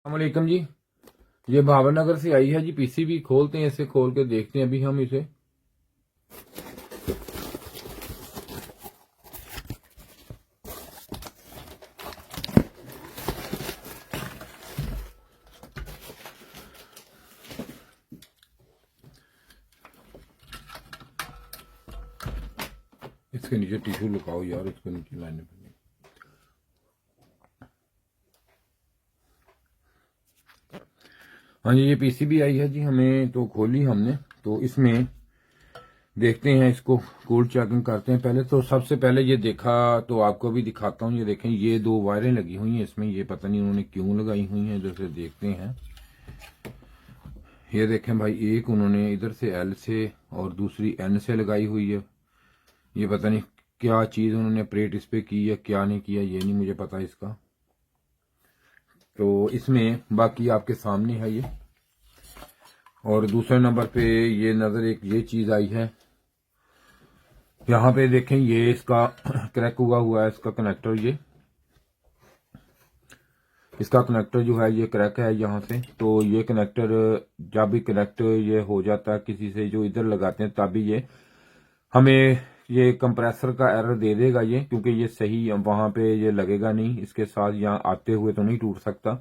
अस्सलामुअलैकुम जी। ये भावनगर से आई है जी पीसीबी। खोलते हैं, इसे खोल के देखते हैं अभी हम इसे। इसके नीचे टिश्यू लगाओ यार, इसके नीचे लाने पे। हाँ जी, ये पीसीबी आई है जी, हमें तो खोली हमने। तो इसमें देखते हैं, इसको कोल्ड चेकिंग करते हैं। पहले तो सबसे पहले ये देखा तो आपको भी दिखाता हूँ। ये देखें, ये दो वायरें लगी हुई हैं इसमें। ये पता नहीं उन्होंने क्यों लगाई हुई हैं। इधर से देखते हैं। ये देखें भाई, एक उन्होंने इधर से एल से और दूसरी एन से लगाई हुई है। ये पता नहीं क्या चीज उन्होंने ऑपरेट इस पे की या क्या नहीं किया, ये नहीं मुझे पता इसका। तो इसमें बाकी आपके सामने है ये। और दूसरे नंबर पे ये नजर एक ये चीज आई है। यहाँ पे देखें, ये इसका क्रैक हुआ है इसका कनेक्टर। ये इसका कनेक्टर जो है ये क्रैक है यहाँ से। तो ये कनेक्टर जब भी कनेक्ट ये हो जाता है किसी से जो इधर लगाते हैं, तभी ये हमें ये कंप्रेसर का एरर दे देगा ये, क्योंकि ये सही वहां पे ये लगेगा नहीं। इसके साथ यहाँ आते हुए तो नहीं टूट सकता।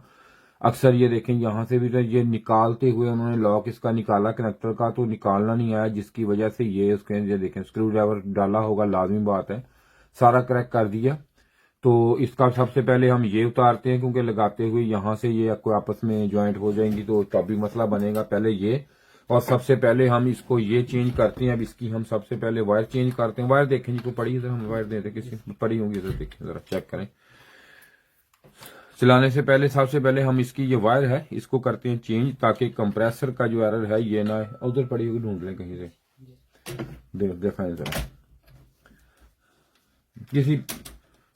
अक्सर ये देखें, यहाँ से भी तो ये निकालते हुए उन्होंने लॉक इसका निकाला कनेक्टर का, तो निकालना नहीं आया, जिसकी वजह से ये उसके ये देखें स्क्रू ड्राइवर डाला होगा, लाजमी बात है, सारा क्रैक कर दिया। तो इसका सबसे पहले हम ये उतारते हैं, क्योंकि लगाते हुए यहाँ से ये आपको आपस में ज्वाइंट हो जाएंगी तो तब भी मसला बनेगा। पहले ये, और सबसे पहले हम इसको ये चेंज करते हैं। अब इसकी हम सबसे पहले वायर चेंज करते हैं। वायर देखें जी, को पड़ी इधर, हम वायर देते किसी पड़ी होंगी इधर, देखें जरा चेक करें। चलाने से पहले सबसे पहले हम इसकी ये वायर है इसको करते हैं चेंज, ताकि कंप्रेसर का जो एरर है ये ना उधर पड़ी होगी, ढूंढ लें कहीं से। देखा जरा, किसी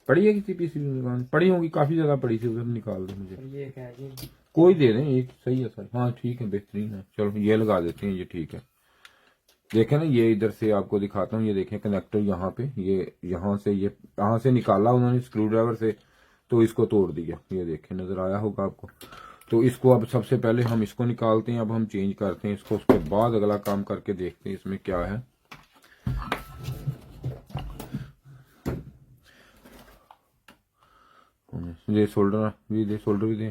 पड़ी है किसी पीसी दुकान पड़ी होगी, काफी जगह पड़ी थी, उधर निकाल दे मुझे। ये क्या है? कोई दे दें, एक सही है सर। हाँ ठीक है, बेहतरीन है। चलो ये लगा देते हैं, ये ठीक है। देखें ना, ये इधर से आपको दिखाता हूँ। ये देखें कनेक्टर यहाँ पे, ये यहाँ से ये यहाँ से निकाला उन्होंने स्क्रू ड्राइवर से, तो इसको तोड़ दिया। ये देखें, नजर आया होगा आपको। तो इसको अब सबसे पहले हम इसको निकालते हैं। अब हम चेंज करते हैं इसको, उसके बाद अगला काम करके देखते हैं इसमें क्या है। ये सोल्डर भी दे, सोल्डर भी दे,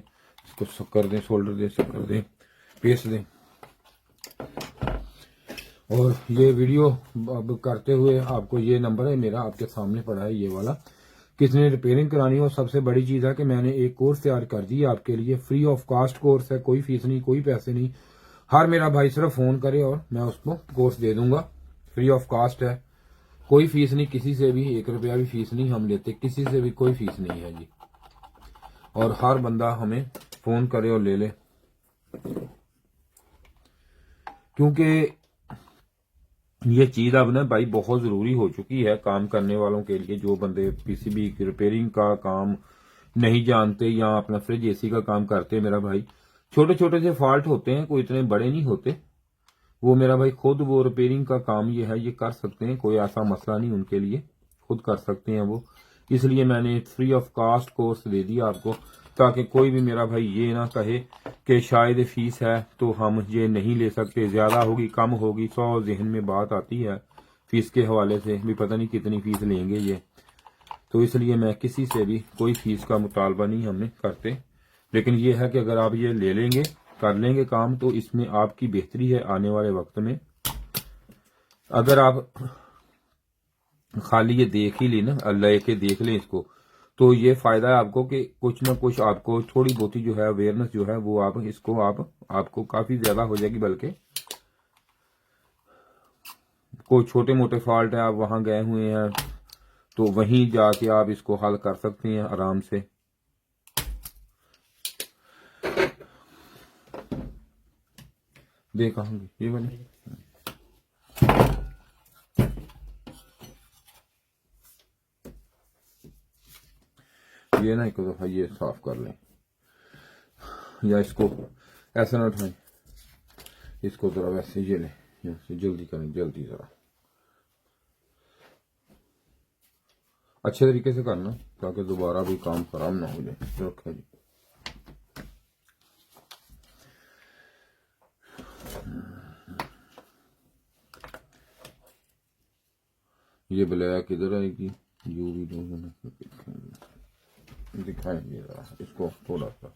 इसको शक्कर दें, सोल्डर दे, शक्कर दें, पेस्ट दें। और ये वीडियो अब करते हुए आपको ये नंबर है मेरा आपके सामने पड़ा है, ये वाला। किसने रिपेयरिंग करानी हो, सबसे बड़ी चीज है कि मैंने एक कोर्स तैयार कर दिया आपके लिए, फ्री ऑफ कास्ट कोर्स है, कोई फीस नहीं, कोई पैसे नहीं। हर मेरा भाई सिर्फ फोन करे और मैं उसको कोर्स दे दूंगा। फ्री ऑफ कास्ट है, कोई फीस नहीं, किसी से भी 1 रुपया भी फीस नहीं हम लेते, किसी से भी कोई फीस नहीं है जी। और हर बंदा हमें फोन करे और ले ले, क्योंकि ये चीज अब ना भाई बहुत जरूरी हो चुकी है काम करने वालों के लिए। जो बंदे पीसीबी की रिपेयरिंग का काम नहीं जानते या अपना फ्रिज एसी का काम करते हैं, मेरा भाई छोटे छोटे से फॉल्ट होते हैं, कोई इतने बड़े नहीं होते। वो मेरा भाई खुद वो रिपेयरिंग का काम ये है, ये कर सकते हैं, कोई ऐसा मसला नहीं उनके लिए, खुद कर सकते हैं वो। इसलिए मैंने फ्री ऑफ कास्ट कोर्स दे दिया आपको, ताकि कोई भी मेरा भाई ये ना कहे कि शायद फीस है तो हम ये नहीं ले सकते, ज्यादा होगी कम होगी, 100 जहन में बात आती है फीस के हवाले से भी, पता नहीं कितनी फीस लेंगे ये। तो इसलिए मैं किसी से भी कोई फीस का मुतालबा नहीं हमने करते। लेकिन ये है कि अगर आप ये ले लेंगे, कर लेंगे काम, तो इसमें आपकी बेहतरी है आने वाले वक्त में। अगर आप खाली ये देख ही ली ना, अल्लाह के देख लें इसको, तो ये फायदा है आपको कि कुछ ना कुछ आपको थोड़ी बहुत जो है अवेयरनेस जो है वो आप इसको आपको काफी ज्यादा हो जाएगी। बल्कि कोई छोटे मोटे फॉल्ट है, आप वहां गए हुए हैं तो वहीं जाके आप इसको हल कर सकते हैं आराम से। देखा ये वाली, ये ना एक दफा ये साफ कर लें, या इसको ऐसा ना उठाएं, इसको जरा वैसे ये लें, यहाँ से जल्दी करें, जल्दी जरा अच्छे तरीके से करना, ताकि दोबारा भी काम खराब ना हो जाए। रखा जी, ये ब्लैक किधर आएगी, यू भी दिखाएंगे इसको थोड़ा सा।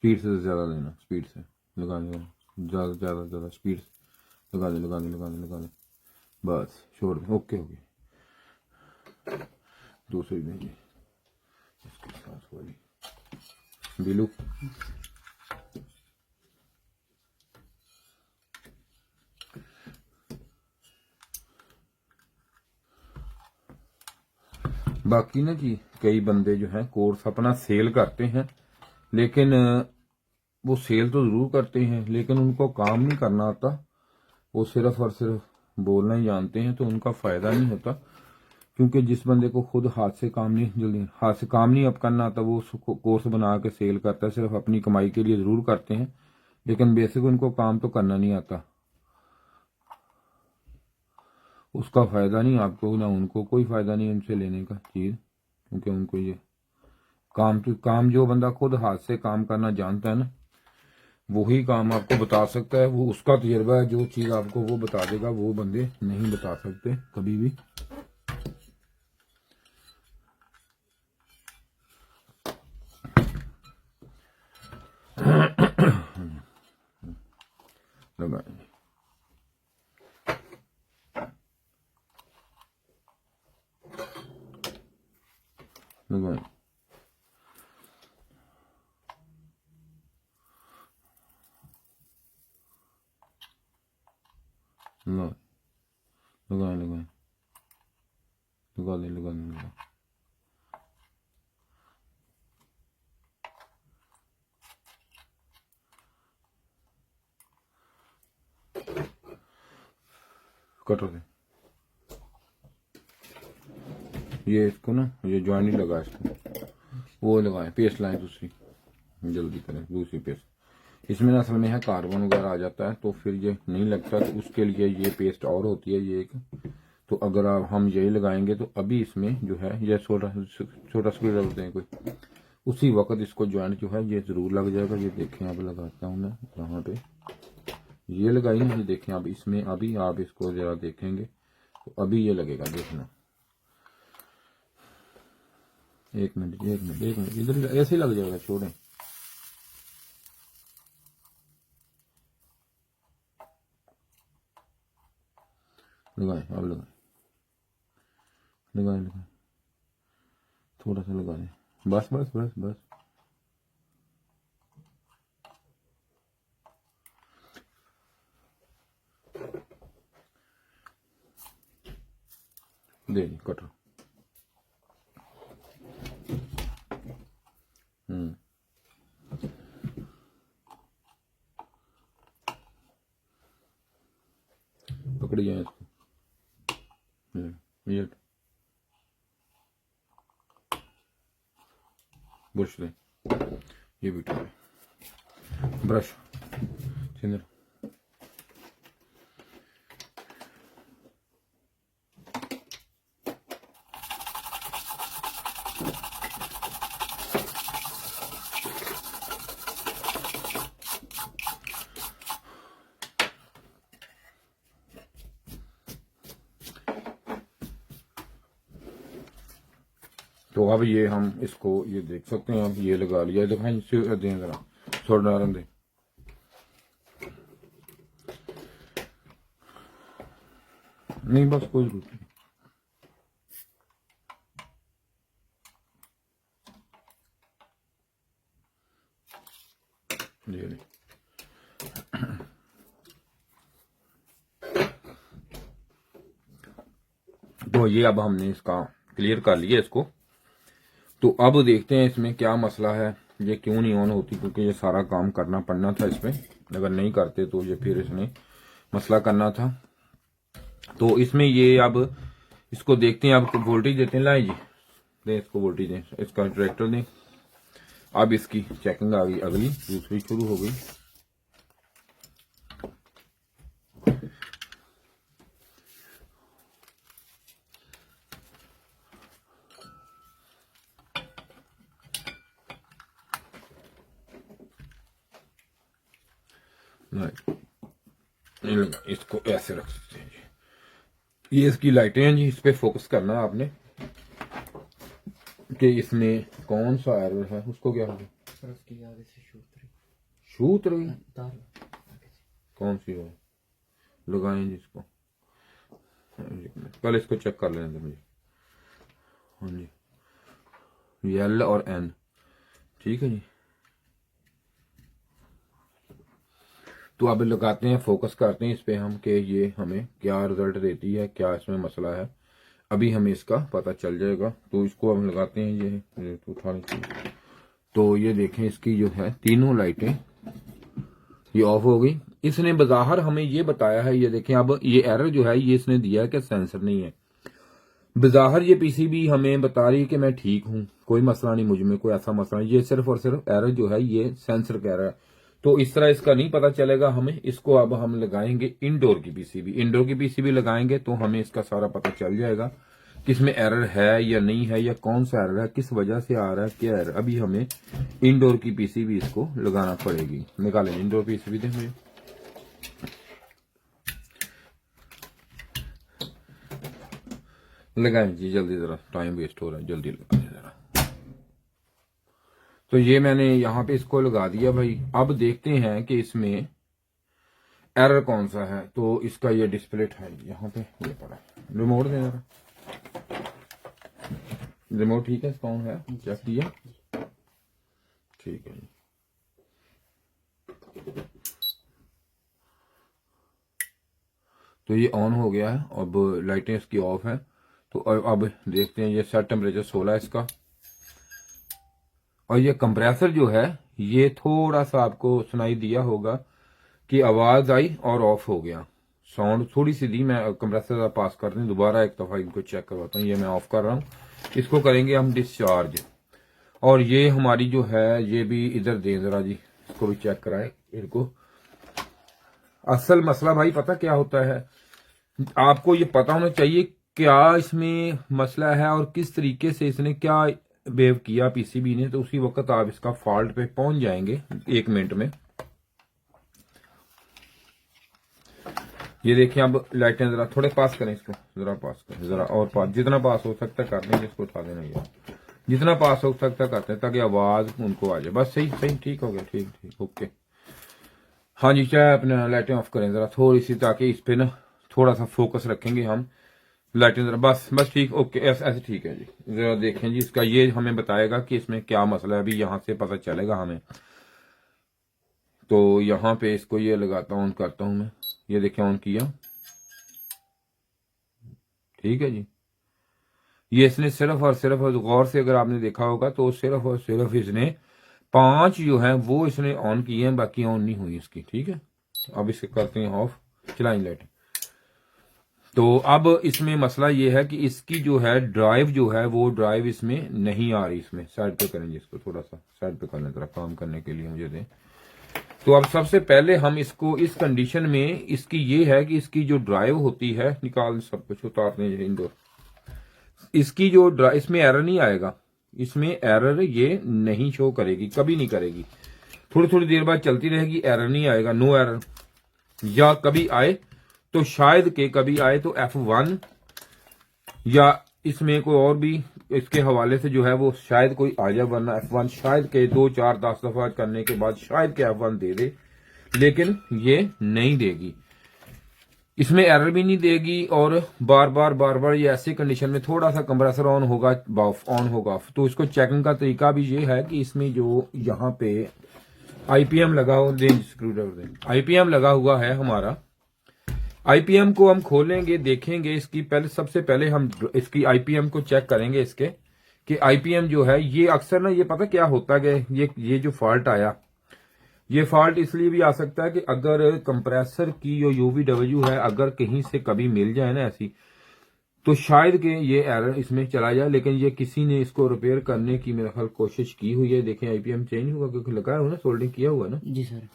स्पीड से ज्यादा लेना, स्पीड से लगा दे, ज्यादा ज्यादा ज्यादा स्पीड से लगा दे लगा दे लगा दे लगादे, बस छोड़ दे। ओके हो गई। दूसरी नहीं, इसके साथ वाली बिलू। बाकी ना जी कई बंदे जो हैं कोर्स अपना सेल करते हैं, लेकिन वो सेल तो जरूर करते हैं लेकिन उनको काम नहीं करना आता, वो सिर्फ और सिर्फ बोलना ही जानते हैं, तो उनका फायदा नहीं होता। क्योंकि जिस बंदे को खुद हाथ से काम नहीं अब करना आता, वो कोर्स बना के सेल करता है, सिर्फ अपनी कमाई के लिए जरूर करते हैं, लेकिन बेसिक उनको काम तो करना नहीं आता। उसका फायदा नहीं आपको ना उनको, कोई फायदा नहीं उनसे लेने का चीज, क्योंकि उनको ये काम जो बंदा खुद हाथ से काम करना जानता है ना, वही काम आपको बता सकता है, वो उसका तजर्बा है, जो चीज आपको वो बता देगा, वो बंदे नहीं बता सकते कभी भी। लगाएंगे लगाएंगे लगाए लगाए लगा दे लगा दे लगा। कटर दे ये, इसको ना ये ज्वाइन नहीं लगा, इसको वो लगाए, पेस्ट लाए दूसरी, जल्दी करें दूसरी पेस्ट। इसमें ना असल में है कार्बन वगैरह आ जाता है, तो फिर ये नहीं लगता, तो उसके लिए ये पेस्ट और होती है ये एक। तो अगर आप हम यही लगाएंगे तो अभी इसमें जो है ये छोटा स्क्रू ड्राइवर दें कोई, उसी वक्त इसको ज्वाइंट जो है ये जरूर लग जाएगा। ये देखें अब लगाता हूँ मैं यहाँ पे, ये लगाई ना, ये देखें अब इसमें, अभी आप इसको जरा देखेंगे तो अभी ये लगेगा, देखना। एक मिनट एक मिनट एक मिनट, इधर ऐसे ही लग जाएगा, छोड़ें। लगाए अब लगाए लगाए लगाए, थोड़ा सा लगाए, बस बस बस बस। दे दी कटर। पकड़ी जाए इसको, ये बुश दे, ये भी उठा ब्रश सिंदर। तो अब ये हम इसको ये देख सकते हैं, अब ये लगा लिया, दिखाएं दें जरा, थोड़ा नरम दें। नहीं बस कोई जरूरत नहीं। ये नहीं। तो ये अब हमने इसका क्लियर कर लिया इसको। तो अब देखते हैं इसमें क्या मसला है, ये क्यों नहीं ऑन होती, क्योंकि ये सारा काम करना पड़ना था इसमें, अगर नहीं करते तो ये फिर इसने मसला करना था। तो इसमें ये अब इसको देखते हैं, अब वोल्टेज देते हैं, लाए जी दें इसको वोल्टेज दें, इसका ट्रैक्टर दें। अब इसकी चेकिंग आ गई, अगली दूसरी शुरू हो गई। इसको ऐसे रख सकते हैं जी। ये इसकी लाइटें हैं जी, इस पे फोकस करना है आपने कि इसमें कौन सा एरर है। उसको क्या होगा सर, उसकी आगे से शूट रही तार कौन सी है, लगाएं जी इसको। पहले इसको चेक कर लेने दें मुझे। हाँ जी, एल और एन, ठीक है जी। तो अब लगाते हैं, फोकस करते हैं इस पे हम कि ये हमें क्या रिजल्ट देती है, क्या इसमें मसला है। अभी हमें इसका पता चल जाएगा। तो इसको हम लगाते हैं, ये तो उठाने चाहिए। तो ये देखें, इसकी जो है तीनों लाइटें ये ऑफ हो गई। इसने बज़ाहिर हमें ये बताया है, ये देखें। अब ये एरर जो है ये इसने दिया है कि सेंसर नहीं है। बज़ाहिर ये पीसीबी हमें बता रही है कि मैं ठीक हूं, कोई मसला नहीं, मुझ में कोई ऐसा मसला नहीं। ये सिर्फ और सिर्फ एरर जो है ये सेंसर का एरर है। तो इस तरह इसका नहीं पता चलेगा हमें। इसको अब हम लगाएंगे इंडोर की पीसीबी। इंडोर की पीसीबी लगाएंगे तो हमें इसका सारा पता चल जाएगा कि इसमें एरर है या नहीं है, या कौन सा एरर है, किस वजह से आ रहा है, क्या एरर। अभी हमें इंडोर की पीसीबी इसको लगाना पड़ेगी। निकालें इंडोर पीसीबी, दें मुझे। लगाएं जी जल्दी, जरा टाइम वेस्ट हो रहा है, जल्दी लगाएं जरा। तो ये मैंने यहां पे इसको लगा दिया भाई। अब देखते हैं कि इसमें एरर कौन सा है। तो इसका ये डिस्प्ले है यहाँ पे, ये पड़ा। रिमोट दें जरा, रिमोट ठीक है, कौन है, चेक किया, ठीक है जी। तो ये ऑन हो गया है। अब लाइटें इसकी ऑफ है। तो अब देखते हैं, ये सेट टेम्परेचर 16 है इसका। और ये कंप्रेसर जो है ये थोड़ा सा आपको सुनाई दिया होगा कि आवाज आई और ऑफ हो गया, साउंड थोड़ी सी दी। मैं कंप्रेसर पास कर दें, दोबारा एक दफा इनको चेक करवाता हूँ। ये मैं ऑफ कर रहा हूँ, इसको करेंगे हम डिस्चार्ज। और ये हमारी जो है ये भी इधर दें जरा जी, इसको भी चेक कराएं इनको। असल मसला भाई पता क्या होता है, आपको ये पता होना चाहिए क्या इसमें मसला है और किस तरीके से इसने क्या बेव किया पीसीबी ने। तो उसी वक्त आप इसका फॉल्ट पे पहुंच जाएंगे 1 मिनट में। ये देखिए, अब लाइटें जरा थोड़े पास करें, इसको जरा पास करें, जरा और पास, जितना पास हो सकता है कर देंगे। इसको उठा देना यार, जितना पास हो सकता है करते हैं ताकि आवाज उनको आ जाए। बस सही सही, ठीक हो गया, ठीक ठीक, ओके। हाँ जी, चाहे अपने लाइटें ऑफ करें जरा थोड़ी सी, ताकि इस पे ना थोड़ा सा फोकस रखेंगे हम। लाइटें जरा बस बस ठीक, ओके, ऐसे ठीक है जी। जरा देखें जी, इसका ये हमें बताएगा कि इसमें क्या मसला है। अभी यहां से पता चलेगा हमें। तो यहां पे इसको ये लगाता हूं, ऑन करता हूं मैं। ये देखें, ऑन किया, ठीक है जी। ये इसने सिर्फ और सिर्फ, गौर से अगर आपने देखा होगा तो सिर्फ और सिर्फ इसने 5 जो है वो इसने ऑन किए हैं, बाकी ऑन नहीं हुई इसकी, ठीक है। अब इसे करते हैं ऑफ, चलाएं लाइट। तो अब इसमें मसला ये है कि इसकी जो है ड्राइव जो है वो ड्राइव इसमें नहीं आ रही। इसमें साइड पे करेंगे इसको, थोड़ा सा साइड पे करने तरह काम करने के लिए मुझे दें। तो अब सबसे पहले हम इसको इस कंडीशन में, इसकी ये है कि इसकी जो ड्राइव होती है, निकाल सब कुछ उतारने इंडोर, इसकी जो ड्राइव, इसमें एरर नहीं आएगा, इसमें एरर ये नहीं शो करेगी, कभी नहीं करेगी। थोड़ी थोड़ी देर बाद चलती रहेगी, एरर नहीं आएगा, नो एरर। या कभी आए तो शायद के कभी आए तो F1 या इसमें कोई और भी इसके हवाले से जो है वो शायद कोई आ जाए, वरना F1 शायद के 2 4 10 दफा करने के बाद शायद के F1 दे दे, लेकिन ये नहीं देगी। इसमें एरर भी नहीं देगी। और बार बार ये ऐसी कंडीशन में थोड़ा सा कंप्रेसर ऑन होगा ऑन होगा। तो इसको चेकिंग का तरीका भी ये है कि इसमें जो यहाँ पे आईपीएम लगा हो, स्क्रू ड्राइवर आईपीएम लगा हुआ है हमारा, आईपीएम को हम खोलेंगे, देखेंगे इसकी। पहले सबसे पहले हम इसकी आईपीएम को चेक करेंगे इसके कि आईपीएम जो है ये अक्सर ना, ये पता क्या होता है कि ये जो फॉल्ट आया, ये फॉल्ट इसलिए भी आ सकता है कि अगर कंप्रेसर की जो यूवीडब्ल्यू है अगर कहीं से कभी मिल जाए ना ऐसी, तो शायद कि ये एरर इसमें चला जाए। लेकिन ये किसी ने इसको रिपेयर करने की मेरे ख्याल कोशिश की हुई है। देखें आईपीएम चेंज हुआ, क्योंकि लगा है ना, सोल्डिंग किया हुआ है ना जी सर,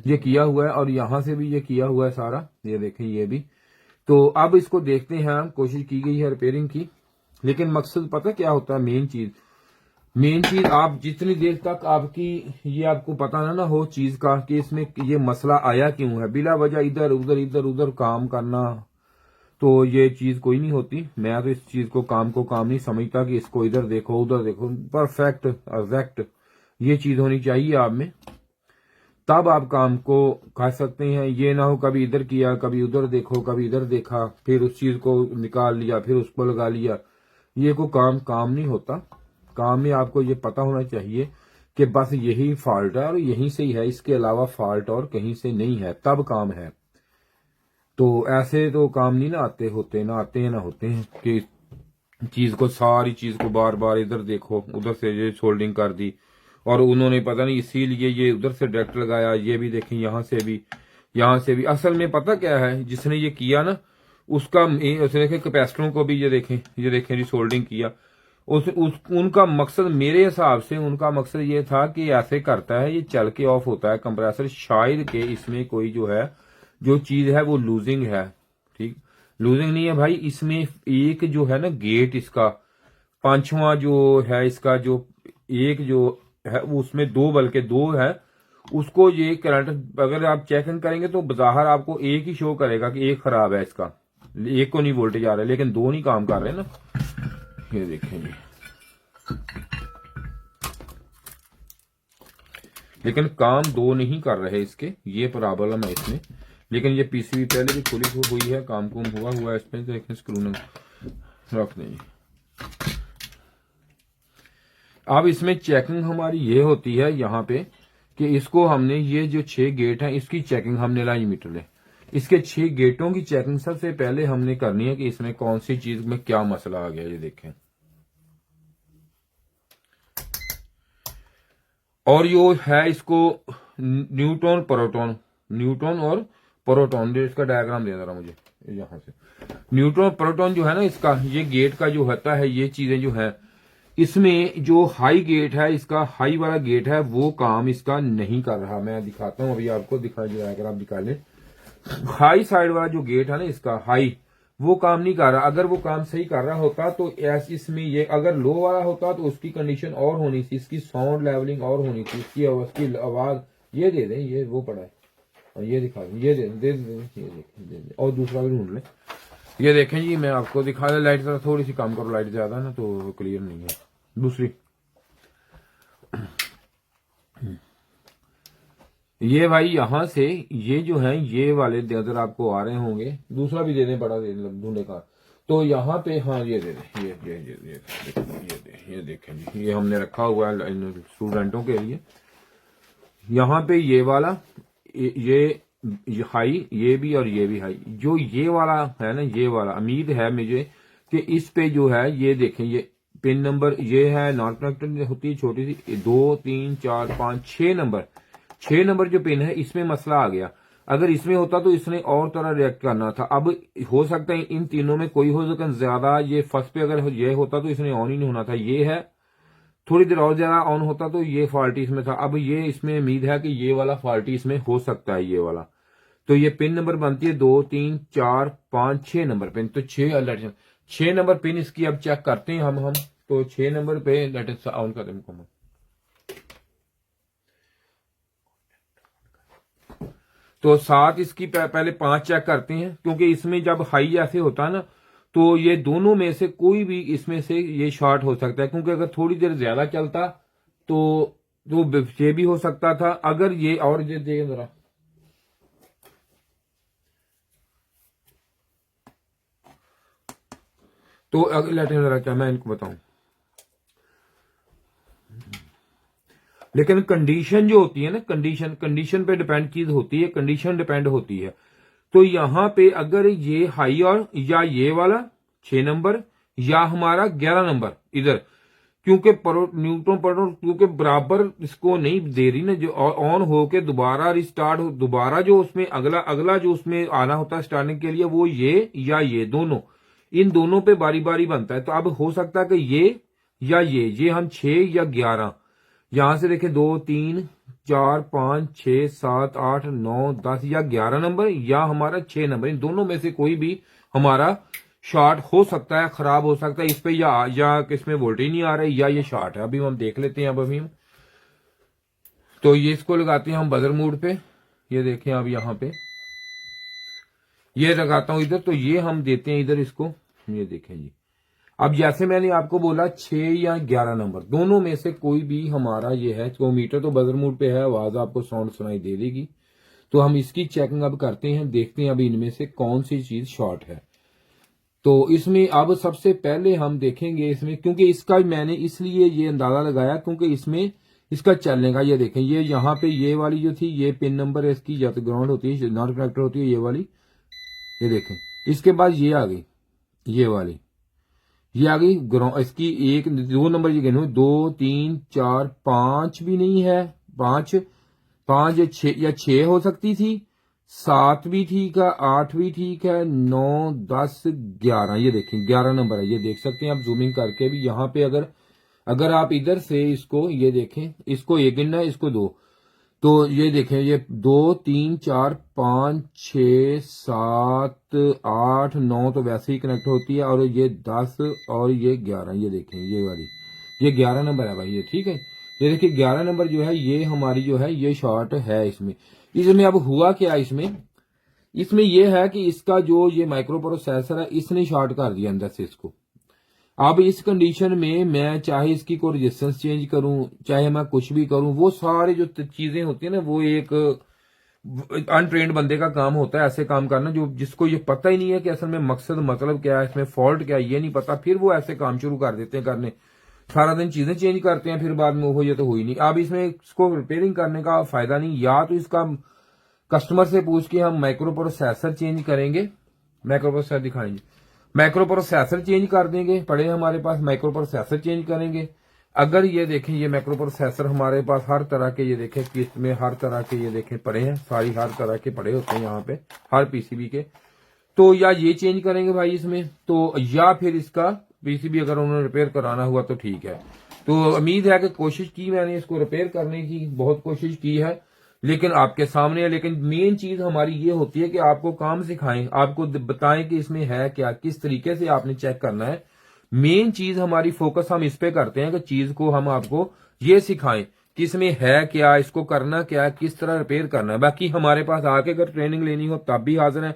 ये किया हुआ है। और यहां से भी ये किया हुआ है सारा, ये देखें ये भी। तो अब इसको देखते हैं हम, कोशिश की गई है रिपेयरिंग की, लेकिन मकसद पता क्या होता है, मेन चीज मेन चीज आप जितनी देर तक आपकी ये आपको पता ना हो चीज का कि इसमें ये मसला आया क्यों है, बिला वजह इधर उधर इधर उधर काम करना, तो ये चीज कोई नहीं होती। मैं तो इस चीज को काम नहीं समझता कि इसको इधर देखो उधर देखो, परफेक्ट एग्जैक्ट ये चीज होनी चाहिए आप में, तब आप काम को कर सकते हैं। ये ना हो कभी इधर किया कभी उधर देखो कभी इधर देखा, फिर उस चीज को निकाल लिया फिर उसको लगा लिया, ये को काम नहीं होता। काम में आपको ये पता होना चाहिए कि बस यही फॉल्ट है और यहीं से ही है, इसके अलावा फॉल्ट और कहीं से नहीं है, तब काम है। तो ऐसे तो काम नहीं ना आते हैं ना होते हैं कि चीज को सारी चीज को बार बार इधर देखो उधर से ये सोल्डिंग कर दी और उन्होंने पता नहीं इसीलिए ये उधर से डायरेक्ट लगाया, ये भी देखें यहाँ से भी। असल में पता क्या है, जिसने ये किया ना उसका उसने देखे कैपेसिटरों को भी ये देखें जी सोल्डिंग किया, उनका मकसद मेरे हिसाब से उनका मकसद ये था कि ऐसे करता है ये चल के ऑफ होता है कंप्रेसर, शायद के इसमें कोई जो है जो चीज है वो लूजिंग है। ठीक, लूजिंग नहीं है भाई, इसमें एक जो है ना गेट इसका पांचवा जो है इसका जो एक जो है वो उसमें बल्कि दो है, उसको ये करंट अगर आप चेकिंग करेंगे तो बाहर आपको एक ही शो करेगा कि एक खराब है इसका, एक को नहीं वोल्टेज आ रहा है, लेकिन दो नहीं काम कर रहे ना। ये देखेंगे लेकिन काम दो नहीं कर रहे इसके, ये प्रॉब्लम है इसमें। लेकिन ये पीसीबी पहले भी खुली हुई है, काम हुआ है इसमें, तो देखें स्क्रू रख देंगे। अब इसमें चेकिंग हमारी ये होती है यहाँ पे कि इसको हमने ये जो 6 गेट हैं इसकी चेकिंग हमने लाइन मीटर ले, इसके 6 गेटों की चेकिंग सबसे पहले हमने करनी है कि इसमें कौन सी चीज में क्या मसला आ गया। ये देखें, और यो है इसको न्यूट्रॉन और प्रोटॉन, इसका डायग्राम दे रहा मुझे यहां से। न्यूट्रॉन प्रोटॉन जो है ना इसका ये गेट का जो होता है, ये चीजें जो है इसमें जो हाई गेट है इसका हाई वाला गेट है वो काम इसका नहीं कर रहा। मैं दिखाता हूं अभी आपको, दिखा दिया अगर आप दिखा लें, हाई साइड वाला जो गेट है ना इसका हाई वो काम नहीं कर रहा। अगर वो काम सही कर रहा होता तो इसमें ये अगर लो वाला होता तो उसकी कंडीशन और होनी थी, इसकी साउंड लेवलिंग और होनी थी, इसकी आवाज। ये दे दें, ये वो पड़ा है और ये दिखा दें, ये दे दें और दूसरा भी ढूंढ लें। ये देखें जी, मैं आपको दिखा दें, लाइट जरा थोड़ी सी कम करो, लाइट ज्यादा ना तो क्लियर नहीं है। दूसरी ये भाई यहां से ये जो है ये वाले अगर आपको आ रहे होंगे, दूसरा भी दे दें, बड़ा दे ढूंढे का, तो यहाँ पे हाँ ये दे दें, ये देखें जी, ये हमने रखा हुआ है स्टूडेंटों के लिए। यहाँ पे ये वाला ये हाई, ये भी और ये भी हाई, जो ये वाला है ना ये वाला, उम्मीद है मुझे कि इस पे जो है ये देखें, ये पिन नंबर ये है नॉट कनेक्टेड होती है छोटी सी, 2 3 4 5 6 नंबर जो पिन है इसमें मसला आ गया। अगर इसमें होता तो इसने और तरह रिएक्ट करना था। अब हो सकता है इन तीनों में कोई हो सके ज्यादा, ये फर्स्ट पे अगर ये होता तो इसने ऑन ही नहीं होना था, ये है थोड़ी देर और ज्यादा ऑन होता तो ये फॉल्टी इसमें था। अब ये इसमें उम्मीद है कि ये वाला फॉल्टी इसमें हो सकता है, ये वाला। तो ये पिन नंबर बनती है 2 3 4 5 6 नंबर पिन, तो 6 नंबर पिन इसकी अब चेक करते हैं हम तो 6 नंबर पे लेट ऑन कर दें। तो 7 इसकी पहले 5 चेक करते हैं, क्योंकि इसमें जब हाई ऐसे होता है ना तो ये दोनों में से कोई भी इसमें से ये शॉर्ट हो सकता है, क्योंकि अगर थोड़ी देर ज्यादा चलता तो ये भी हो सकता था। अगर ये और ये देखें जरा, तो अगर लेटें जरा क्या मैं इनको बताऊं, लेकिन कंडीशन जो होती है ना, कंडीशन पे डिपेंड चीज होती है, कंडीशन डिपेंड होती है। तो यहां पे अगर ये हाई और या ये वाला 6 नंबर या हमारा 11 नंबर इधर, क्योंकि न्यूट्रॉन प्रोटॉन क्योंकि बराबर इसको नहीं दे रही ना, जो ऑन होके दोबारा रिस्टार्ट दोबारा जो उसमें अगला जो उसमें आना होता है स्टार्टिंग के लिए, वो ये या ये दोनों, इन दोनों पे बारी बारी बनता है। तो अब हो सकता है कि ये या ये हम 6 या 11, यहां से देखें 2 3 4 5 6 7 8 9 10 या 11 नंबर या हमारा 6 नंबर, इन दोनों में से कोई भी हमारा शॉर्ट हो सकता है, खराब हो सकता है इस पे, या किसमें वोल्टेज नहीं आ रही, या ये शॉर्ट है। अभी हम देख लेते हैं। अब अभी हम तो ये इसको लगाते हैं हम बजर मोड पे। ये देखें अब यहाँ पे ये लगाता हूं इधर, तो ये हम देते हैं इधर इसको। ये देखें जी, अब जैसे मैंने आपको बोला 6 या 11 नंबर दोनों में से कोई भी हमारा ये है। तो मीटर तो बजर मोड पे है, आवाज आपको साउंड सुनाई दे देगी। तो हम इसकी चेकिंग अब करते हैं, देखते हैं अब इनमें से कौन सी चीज शॉर्ट है। तो इसमें अब सबसे पहले हम देखेंगे इसमें, क्योंकि इसका मैंने इसलिए ये अंदाजा लगाया क्योंकि इसमें इसका चलने का, ये देखें ये यहाँ पे ये वाली जो थी ये पिन नंबर है इसकी, या तो ग्राउंड होती है नॉट कनेक्टर होती है ये वाली। ये देखें इसके बाद ये आ गई, ये वाली ये आ गई ग्राउंड। इसकी 1 2 नंबर ये गिनो, 2 3 4 5 भी नहीं है, 5 5 या 6 हो सकती थी, 7 भी ठीक है, 8 भी ठीक है, 9 10 11। ये देखें 11 नंबर है, ये देख सकते हैं आप जूमिंग करके भी। यहाँ पे अगर आप इधर से इसको ये देखें, इसको 1 गिनना है, इसको 2, तो ये देखें ये 2 3 4 5 6 7 8 9 तो वैसे ही कनेक्ट होती है, और ये 10 और ये 11। ये देखें ये वाली ये 11 नंबर है भाई, ये ठीक है। ये देखिए 11 नंबर जो है ये हमारी जो है ये शॉर्ट है इसमें अब हुआ क्या इसमें ये है कि इसका जो ये माइक्रो प्रोसेसर है इसने शॉर्ट कर दिया अंदर से इसको। अब इस कंडीशन में मैं चाहे इसकी कोई रेजिस्टेंस चेंज करूं, चाहे मैं कुछ भी करूं, वो सारे जो चीजें होती है ना, वो एक अनट्रेन्ड बंदे का काम होता है ऐसे काम करना, जो जिसको ये पता ही नहीं है कि असल में मकसद मतलब क्या है, इसमें फॉल्ट क्या है ये नहीं पता, फिर वो ऐसे काम शुरू कर देते हैं करने, सारा दिन चीजें चेंज करते हैं, फिर बाद में वो ये तो हुई नहीं। अब इसमें इसको रिपेयरिंग करने का फायदा नहीं, या तो इसका कस्टमर से पूछ के हम माइक्रो प्रोसेसर चेंज करेंगे, माइक्रो प्रोसेसर दिखाएंगे, माइक्रो प्रोसेसर चेंज कर देंगे, पड़े हमारे पास माइक्रो प्रोसेसर चेंज करेंगे। अगर ये देखें ये माइक्रो प्रोसेसर हमारे पास हर तरह के, ये देखें किस्त में हर तरह के ये देखें पड़े हैं, सारी हर तरह के पड़े होते हैं यहाँ पे हर पीसीबी के। तो या ये चेंज करेंगे भाई इसमें, तो या फिर इसका पीसीबी अगर उन्होंने रिपेयर कराना हुआ तो ठीक है। तो उम्मीद है कि कोशिश की मैंने इसको रिपेयर करने की, बहुत कोशिश की है, लेकिन आपके सामने है। लेकिन मेन चीज हमारी ये होती है कि आपको काम सिखाएं, आपको बताएं कि इसमें है क्या, किस तरीके से आपने चेक करना है। मेन चीज हमारी फोकस हम इस पे करते हैं कि चीज को हम आपको ये सिखाएं कि इसमें है क्या, इसको करना क्या है, किस तरह रिपेयर करना है। बाकी हमारे पास आके अगर ट्रेनिंग लेनी हो तब भी हाजिर है,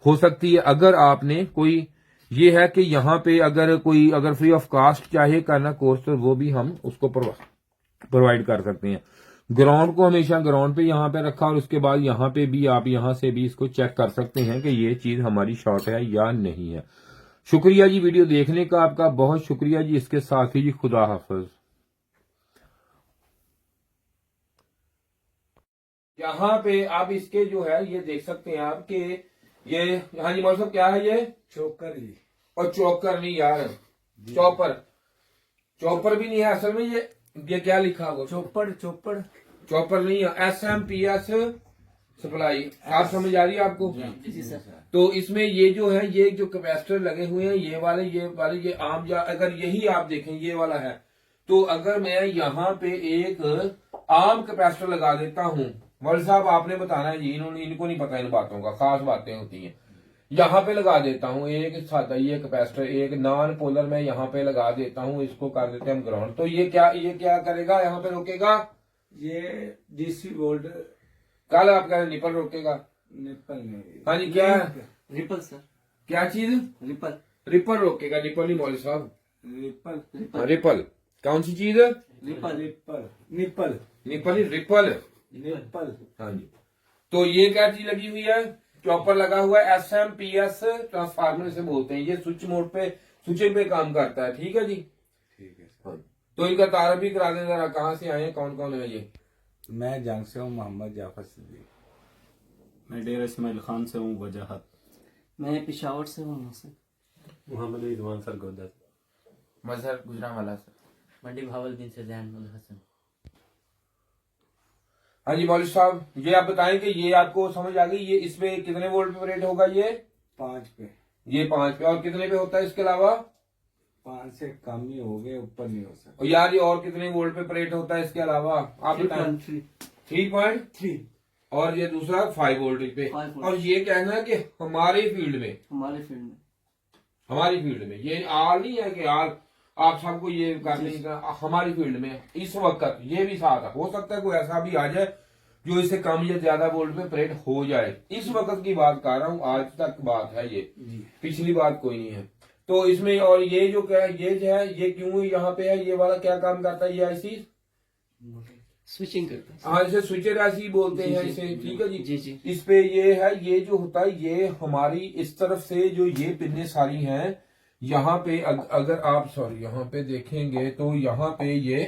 हो सकती है। अगर आपने कोई ये है कि यहाँ पे अगर फ्री ऑफ कास्ट चाहे करना कोर्स, तो वो भी हम उसको प्रोवाइड कर सकते हैं। ग्राउंड को हमेशा ग्राउंड पे यहाँ पे रखा, और उसके बाद यहाँ पे भी आप यहाँ से भी इसको चेक कर सकते हैं कि ये चीज हमारी शॉर्ट है या नहीं है। शुक्रिया जी वीडियो देखने का, आपका बहुत शुक्रिया जी। इसके साथ ही जी खुदा हाफिज। यहाँ पे आप इसके जो है ये देख सकते हैं आप कि ये, हाँ जी मौलवी साहब क्या है ये, चोकर जी, और चौकर नहीं यार, चौपर भी नहीं है असल में। ये क्या लिखा हुआ, चौपर नहीं है, SMPS सप्लाई। आप समझ आ रही है आपको जी सर। तो इसमें ये जो है ये जो कैपेसिटर लगे हुए हैं ये वाले ये आम, या अगर यही आप देखें ये वाला है, तो अगर मैं यहाँ पे एक आम कैपेसिटर लगा देता हूँ, मौलवी साहब आपने बताना है जी, इनको नहीं पता इन बातों का, खास बातें होती हैं। यहाँ पे लगा देता हूँ एक सादा ये कैपेसिटर, एक नॉन पोलर में यहाँ पे लगा देता हूँ, इसको कर देते हैं हम ग्राउंड। तो ये क्या करेगा, यहाँ पे रोकेगा, ये DC वोल्ट, कल आप कह रहे निपल रोकेगा, निपल नहीं, हाँ जी क्या रिपल सर, क्या चीज, रिपल रोकेगा, निपल नहीं मौलवी साहब, रिपल कौन सी चीज, रिपल। हाँ जी, तो ये क्या चीज लगी हुई है, चॉपर लगा हुआ है, SMPS ट्रांसफार्मर से बोलते हैं, ये स्विच मोड पे स्विचिंग पे काम करता है। ठीक है जी, ठीक है। हाँ। तो इनका तारफ भी करा दें जरा, कहाँ से आए हैं, कौन कौन है ये। मैं जंग से हूँ, मोहम्मद जाफर सिद्दीक। मैं डेरा इस्माइल खान से हूँ वजाहत। मैं पेशावर से हूँ, मोहम्मद रिजवान सरगोदा, मजहर गुजरांवाला से, मंडी भावलपुर से जैन हसन। हाँ जी मौलवी साहब ये आप बताएं कि ये आपको समझ आ गई, ये इसमें कितने वोल्ट पे ऑपरेट होगा, ये 5 पे, ये 5 पे, और कितने पे होता है इसके अलावा, 5 से कम ही हो गए, ऊपर नहीं हो सकता। और यार ये और कितने वोल्ट पे ऑपरेट होता है इसके अलावा आप बताएं, 3.3, और ये दूसरा 5 वोल्टेज पे। 5 वोल्ट। और ये कहना है कि हमारे फील्ड में हमारी फील्ड में। ये आल नहीं है कि आल आप सबको ये करने का, हमारी फील्ड में इस वक्त ये भी साथ है। हो सकता है कोई ऐसा भी आ जाए जो इससे कम या ज्यादा वोल्ट पे ऑपरेट हो जाए। इस वक्त की बात कर रहा हूँ, आज तक बात है ये, पिछली बात कोई नहीं है। तो इसमें और ये जो क्या है, ये जो है ये क्यों यहाँ पे है, ये वाला क्या काम करता है, ये ऐसी स्विचिंग करता है। हाँ इसे स्विचर ऐसी बोलते हैं इसे, ठीक है जी। जी जी। इस पे ये है, ये जो होता है ये हमारी इस तरफ से जो ये पिनें सारी हैं यहाँ पे अगर आप सॉरी यहाँ पे देखेंगे तो यहाँ पे ये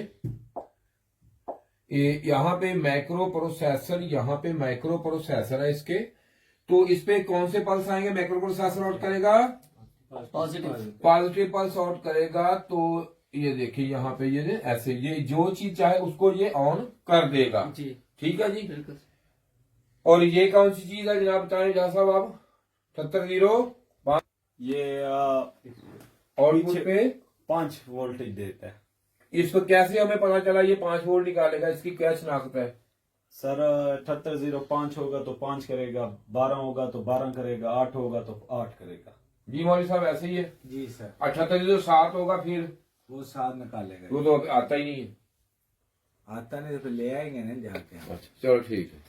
यहाँ पे माइक्रो प्रोसेसर, यहाँ पे माइक्रो प्रोसेसर है इसके। तो इस पे कौन से पल्स आएंगे, माइक्रो प्रोसेसर आउट करेगा पॉजिटिव पल्स आउट करेगा। तो ये देखिए यहाँ पे ये ऐसे ये जो चीज चाहे उसको ये ऑन कर देगा जी ठीक है जी। बिल्कुल। और ये कौन सी चीज है जनाब, बताएं जहाँ साहब आप। 7005 ये आउटपुट पे 5 वोल्टेज देता है इसको कैसे हमें पता चला ये 5 वोल्ट निकालेगा, इसकी क्या शनाख्त है सर। 7805 होगा तो 5 करेगा, 12 होगा तो 12 करेगा, 8 होगा तो 8 करेगा। जी मौलवी साहब ऐसे ही है। जी सर, 7807 होगा फिर वो साथ निकालेगा। वो तो आता ही नहीं है। आता नहीं तो फिर ले आएंगे ना जाके। चलो ठीक है।